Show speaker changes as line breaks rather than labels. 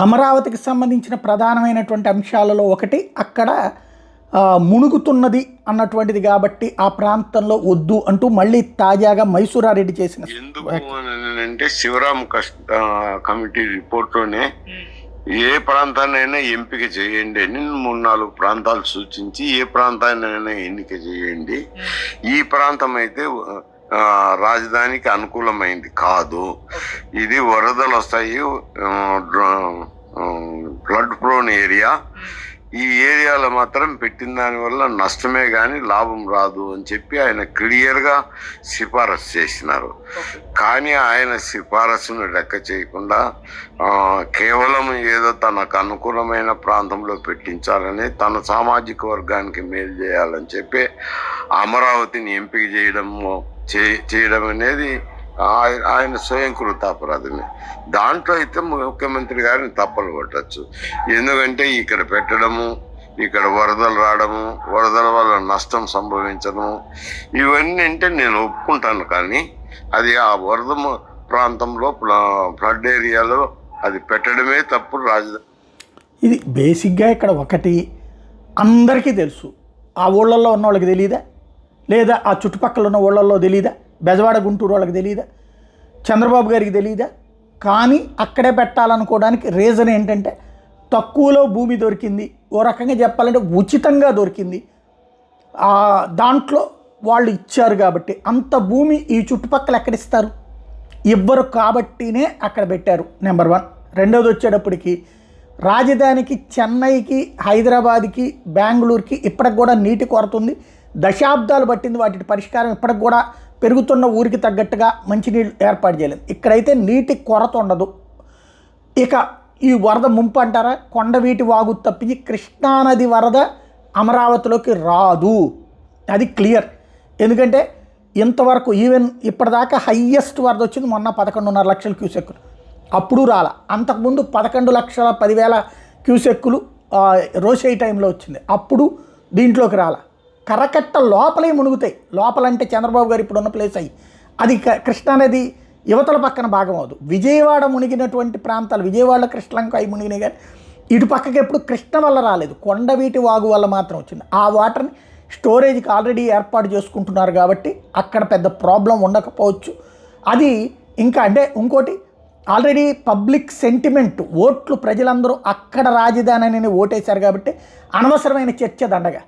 అమరావతికి సంబంధించిన ప్రధానమైనటువంటి అంశాలలో ఒకటి అక్కడ మునుగుతున్నది అన్నటువంటిది కాబట్టి ఆ ప్రాంతంలో వద్దు అంటూ మళ్ళీ తాజాగా మైసూరారెడ్డి చేసిన
అంటే శివరామ్ కమిటీ రిపోర్ట్లోనే ఏ ప్రాంతాన్నైనా ఎంపిక చేయండి అని 3-4 ప్రాంతాలు సూచించి ఏ ప్రాంతాన్నైనా ఎన్నిక చేయండి, ఈ ప్రాంతం అయితే రాజధానికి అనుకూలమైంది కాదు, ఇది వరదలు వస్తాయి, ఫ్లడ్ ప్రోన్ ఏరియా, ఈ ఏరియాలో మాత్రం పెట్టిన దానివల్ల నష్టమే కానీ లాభం రాదు అని చెప్పి ఆయన క్లియర్గా సిఫారసు చేసినారు. కానీ ఆయన సిఫారసును లెక్క చేయకుండా కేవలం ఏదో తనకు అనుకూలమైన ప్రాంతంలో పెట్టించాలని, తన సామాజిక వర్గానికి మేలు చేయాలని చెప్పి అమరావతిని ఎంపిక చేయడం అనేది ఆయన స్వయంకృతాపరాధమే. దాంట్లో అయితే ముఖ్యమంత్రి గారిని తప్పలు పట్టచ్చు. ఎందుకంటే ఇక్కడ పెట్టడము, ఇక్కడ వరదలు రావడము, వరదల వల్ల నష్టం సంభవించడము, ఇవన్నీ అంటే నేను ఒప్పుకుంటాను. కానీ అది ఆ వరద ప్రాంతంలో ఫ్లడ్ ఏరియాలో అది పెట్టడమే తప్పు. రాజధాని
ఇది బేసిక్గా ఇక్కడ ఒకటి అందరికీ తెలుసు. ఆ ఊళ్ళల్లో ఉన్న వాళ్ళకి తెలియదా, లేదా ఆ చుట్టుపక్కల ఉన్న ఊళ్ళల్లో తెలియదా, బెజవాడ గుంటూరు వాళ్ళకి తెలియదా, చంద్రబాబు గారికి తెలియదా? కానీ అక్కడే పెట్టాలనుకోవడానికి రీజన్ ఏంటంటే తక్కువలో భూమి దొరికింది, ఓ రకంగా చెప్పాలంటే ఉచితంగా దొరికింది, దాంట్లో వాళ్ళు ఇచ్చారు కాబట్టి. అంత భూమి ఈ చుట్టుపక్కల ఎక్కడిస్తారు? ఇవ్వరు కాబట్టినే అక్కడ పెట్టారు. నెంబర్ 1. రెండోది వచ్చేటప్పటికి రాజధానికి చెన్నైకి, హైదరాబాద్కి, బెంగళూరుకి ఇప్పటికి కూడా నీటి కొరత ఉంది. దశాబ్దాలు పట్టింది వాటి పరిష్కారం. ఇప్పటికి కూడా పెరుగుతున్న ఊరికి తగ్గట్టుగా మంచినీళ్ళు ఏర్పాటు చేయలేదు. ఇక్కడైతే నీటి కొరత ఉండదు. ఇక ఈ వరద ముంపు అంటారా, కొండవీటి వాగు తప్పించి కృష్ణానది వరద అమరావతిలోకి రాదు, అది క్లియర్. ఎందుకంటే ఇంతవరకు ఈవెన్ ఇప్పటిదాకా హయ్యెస్ట్ వరద వచ్చింది మొన్న 11.5 లక్షల క్యూసెక్కులు, అప్పుడు రాల. అంతకుముందు 11,10,000 క్యూసెక్కులు రోషై టైంలో వచ్చింది, అప్పుడు దీంట్లోకి రాల. కరకట్ట లోపలే మునుగుతాయి. లోపలంటే చంద్రబాబు గారు ఇప్పుడున్న ప్లేస్ అయ్యి అది కృష్ణానది యువతల పక్కన భాగం అవదు. విజయవాడ మునిగినటువంటి ప్రాంతాలు, విజయవాడ కృష్ణలంక అవి మునిగినాయి, కానీ ఇటు పక్కకి ఎప్పుడు కృష్ణ వల్ల రాలేదు, కొండవీటి వాగు వల్ల మాత్రం వచ్చింది. ఆ వాటర్ని స్టోరేజ్కి ఆల్రెడీ ఏర్పాటు చేసుకుంటున్నారు కాబట్టి అక్కడ పెద్ద ప్రాబ్లం ఉండకపోవచ్చు. అది ఇంకా అంటే ఇంకోటి ఆల్రెడీ పబ్లిక్ సెంటిమెంట్, ఓట్లు ప్రజలందరూ అక్కడ రాజధాని అని ఓటేశారు కాబట్టి అనవసరమైన చర్చ దండగా.